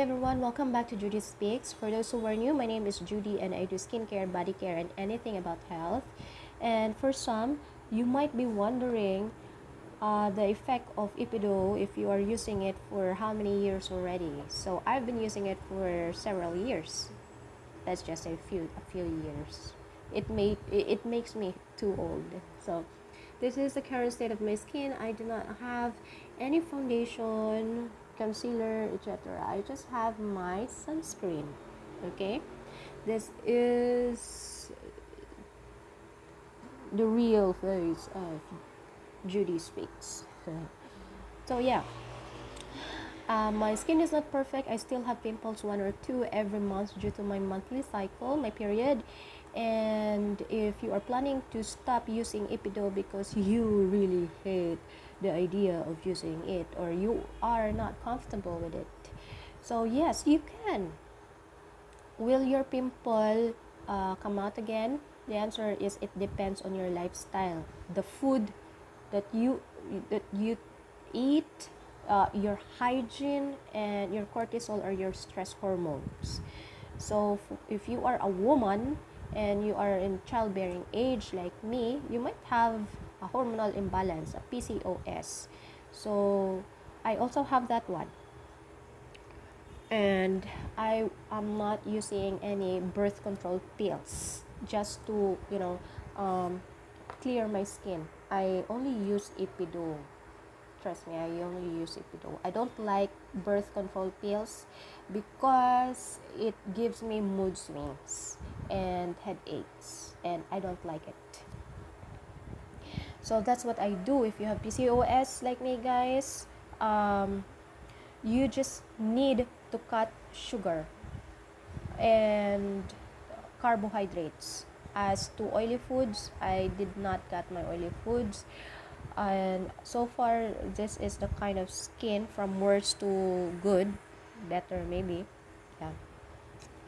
everyone, welcome back to Judy Speaks. For those who are new, my name is Judy and I do skincare, body care, and anything about health. And for some, you might be wondering the effect of Epiduo if you are using it for how many years already. So I've been using it for several years. That's just a few years. It makes me too old. So this is the current state of my skin. I do not have any foundation, concealer, etc. I just have my sunscreen. Okay, this is the real face of Judy Speaks. So yeah, my skin is not perfect. I still have pimples, one or two every month due to my monthly cycle, my period. And if you are planning to stop using Epiduo because you really hate the idea of using it or you are not comfortable with it, so yes, you can. Will your pimple come out again? The answer is it depends on your lifestyle, the food that you eat, your hygiene, and your cortisol or your stress hormones. So if you are a woman and you are in childbearing age like me, you might have a hormonal imbalance, a PCOS. So I also have that one. And I am not using any birth control pills just to, clear my skin. I only use Epiduo. Trust me, I only use Epiduo. I don't like birth control pills because it gives me mood swings and headaches, and I don't like it. So that's what I do. If you have PCOS like me, guys, you just need to cut sugar and carbohydrates. As to oily foods, I did not cut my oily foods, and so far this is the kind of skin from worse to good, better maybe, yeah,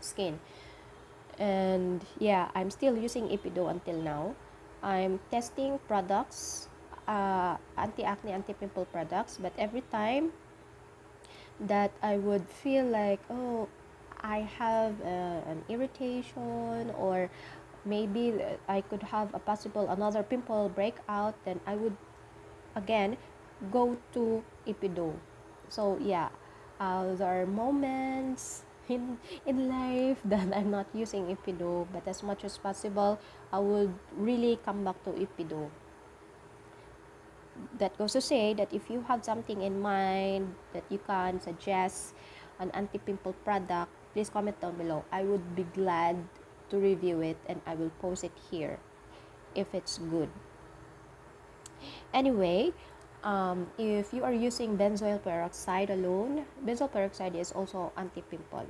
skin. And yeah, I'm still using Epiduo until now. I'm testing products, anti-acne, anti-pimple products, but every time that I would feel like, oh, I have an irritation, or maybe I could have a possible another pimple breakout, then I would again go to Epiduo. So yeah, there are moments in life that I'm not using Epiduo, but as much as possible, I would really come back to Epiduo. That goes to say that if you have something in mind that you can suggest an anti-pimple product, please comment down below. I would be glad to review it and I will post it here if it's good. Anyway, if you are using benzoyl peroxide alone, benzoyl peroxide is also anti-pimple,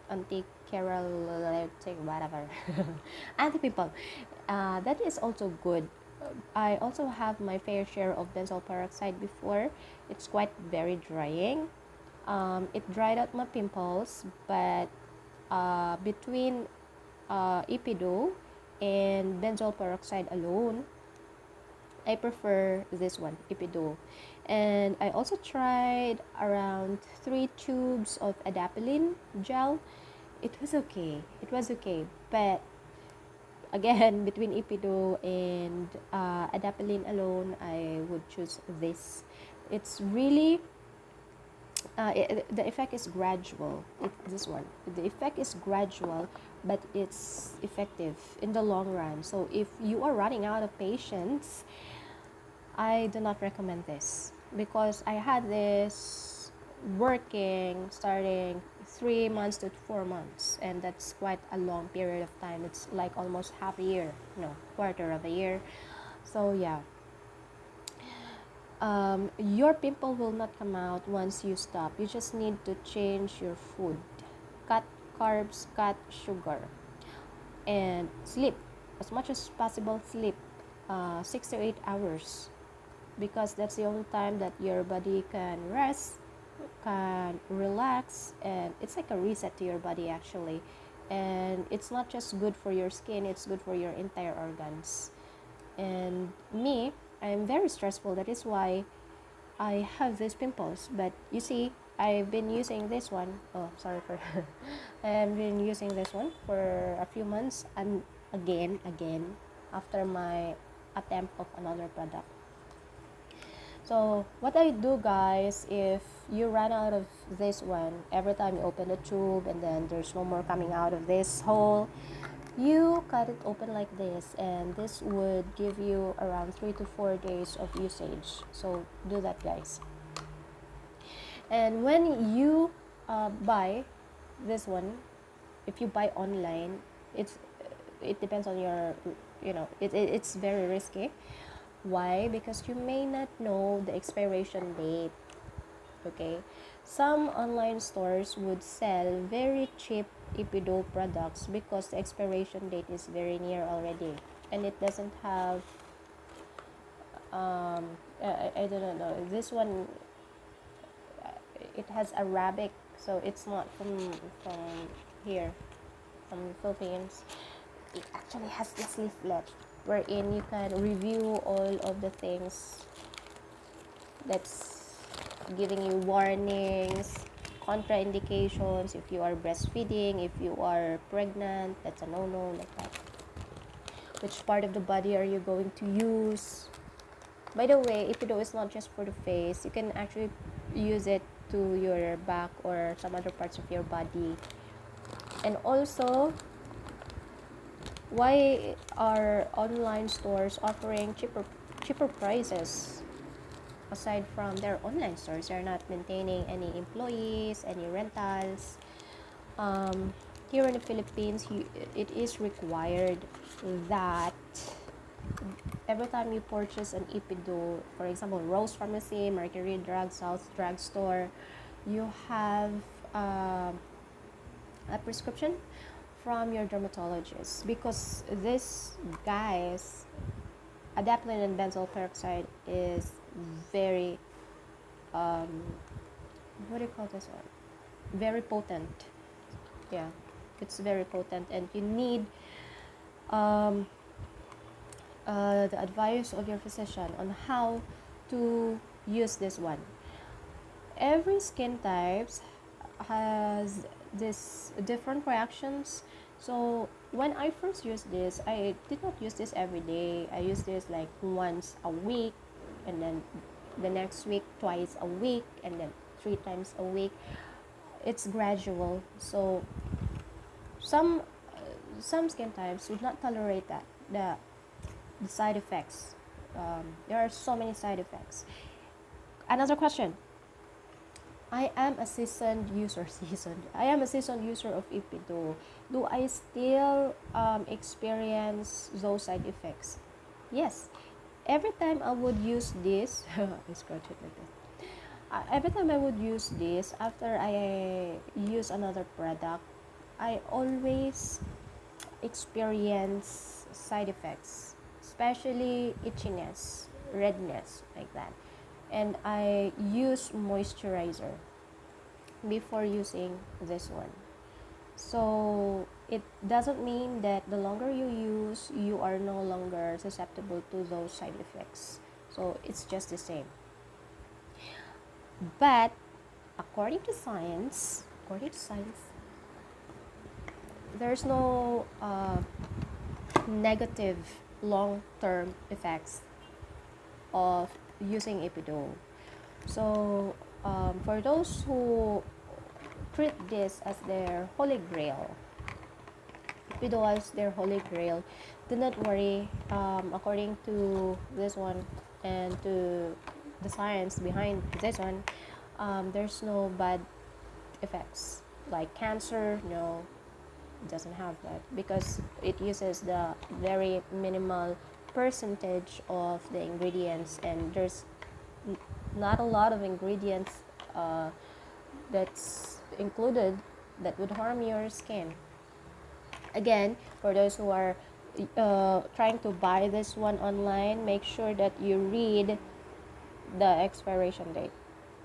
anti-keratic, whatever, anti-pimple. That is also good. I also have my fair share of benzoyl peroxide before. It's quite very drying. It dried out my pimples, but between Epiduo and benzoyl peroxide alone, I prefer this one, Epiduo. And I also tried around 3 tubes of adapalene gel. It was okay. It was okay. But again, between Epiduo and adapalene alone, I would choose this. It's really, the effect is gradual. This one. The effect is gradual, but it's effective in the long run. So if you are running out of patience, I do not recommend this, because I had this working starting 3 months to 4 months, and that's quite a long period of time. It's like almost half a year, no, quarter of a year. So yeah, your pimple will not come out once you stop. You just need to change your food, cut carbs, cut sugar, and sleep as much as possible. Sleep 6 to 8 hours, because that's the only time that your body can rest, can relax, and it's like a reset to your body actually. And it's not just good for your skin, it's good for your entire organs. And me, I am very stressful. That is why I have these pimples. But you see, I've been using this one. Oh, sorry for. I've been using this one for a few months, and again, after my attempt of another product. So what I do, guys, if you run out of this one, every time you open the tube and then there's no more coming out of this hole, you cut it open like this, and this would give you around 3 to 4 days of usage. So do that, guys. And when you buy this one, if you buy online, it depends on your, it's very risky. Why? Because you may not know the expiration date. Okay, some online stores would sell very cheap Epiduo products because the expiration date is very near already, and it doesn't have I don't know, this one, it has Arabic, so it's not from here, from Philippines. It actually has this leaflet wherein you can review all of the things that's giving you warnings, contraindications, if you are breastfeeding, if you are pregnant, that's a no-no, like that. Which part of the body are you going to use? By the way, Epiduo is not just for the face. You can actually use it to your back or some other parts of your body. And also, why are online stores offering cheaper prices? Aside from their online stores, they're not maintaining any employees, any rentals. Here in the Philippines, it is required that every time you purchase an Epiduo, for example, Rose Pharmacy, Mercury Drug, South Drug Store, you have a prescription from your dermatologist, because this, guys, adapalene and benzoyl peroxide is very what do you call this one, very potent. Yeah, it's very potent, and you need the advice of your physician on how to use this one. Every skin types has this different reactions. So when I first used this, I did not use this every day. I used this like once a week, and then the next week twice a week, and then 3 times a week. It's gradual. So some skin types would not tolerate that, the side effects. There are so many side effects. Another question. I am a seasoned user. I am a seasoned user of Epiduo. Do I still experience those side effects? Yes. Every time I would use this, I scratch it like this. Every time I would use this, after I use another product, I always experience side effects, especially itchiness, redness, like that. And I use moisturizer before using this one. So it doesn't mean that the longer you use, you are no longer susceptible to those side effects. So it's just the same. But according to science, there's no negative long-term effects of using Epiduo. So for those who treat this as their holy grail, Epiduo as their holy grail, do not worry. According to this one and to the science behind this one, there's no bad effects like cancer. No, it doesn't have that, because it uses the very minimal percentage of the ingredients, and there's not a lot of ingredients that's included that would harm your skin. Again, for those who are trying to buy this one online, make sure that you read the expiration date.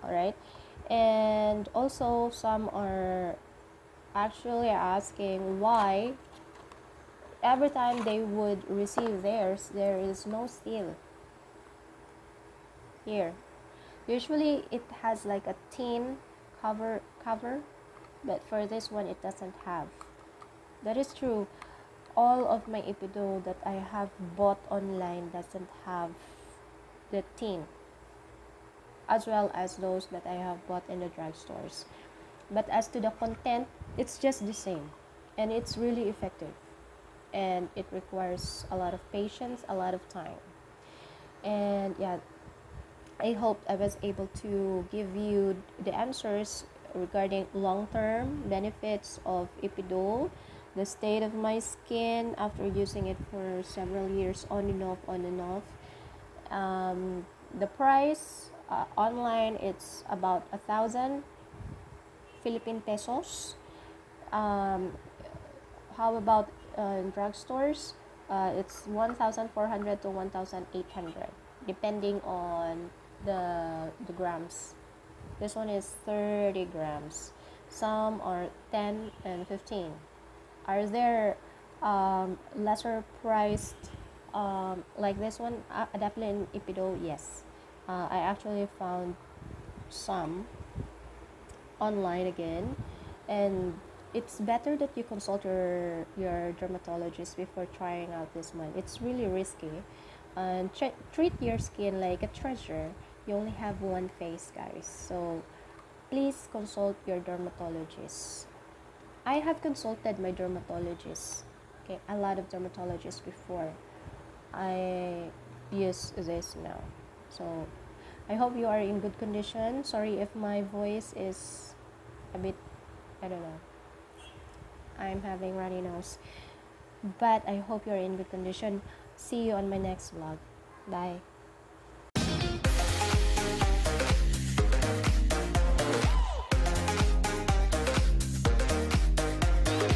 All right. And also, some are actually asking why every time they would receive theirs, there is no seal here. Usually it has like a tin cover, but for this one it doesn't have. That is true. All of my Epiduo that I have bought online doesn't have the tint, as well as those that I have bought in the drugstores. But as to the content, it's just the same, and it's really effective, and it requires a lot of patience, a lot of time. And yeah, I hope I was able to give you the answers regarding long-term benefits of Epiduo, the state of my skin after using it for several years, on and off. The price online, it's about 1,000 Philippine pesos. Um, how about in drugstores? It's 1,400 to 1,800, depending on the grams. This one is 30 grams. Some are 10 and 15. Are there lesser priced like this one? Adapalene Epiduo, yes. I actually found some online again, and it's better that you consult your dermatologist before trying out this one. It's really risky, and treat your skin like a treasure. You only have one face, guys, so please consult your dermatologist. I have consulted my dermatologist, okay, a lot of dermatologists before I use this now. So I hope you are in good condition. Sorry if my voice is a bit, I don't know, I'm having runny nose. But I hope you're in good condition. See you on my next vlog. Bye.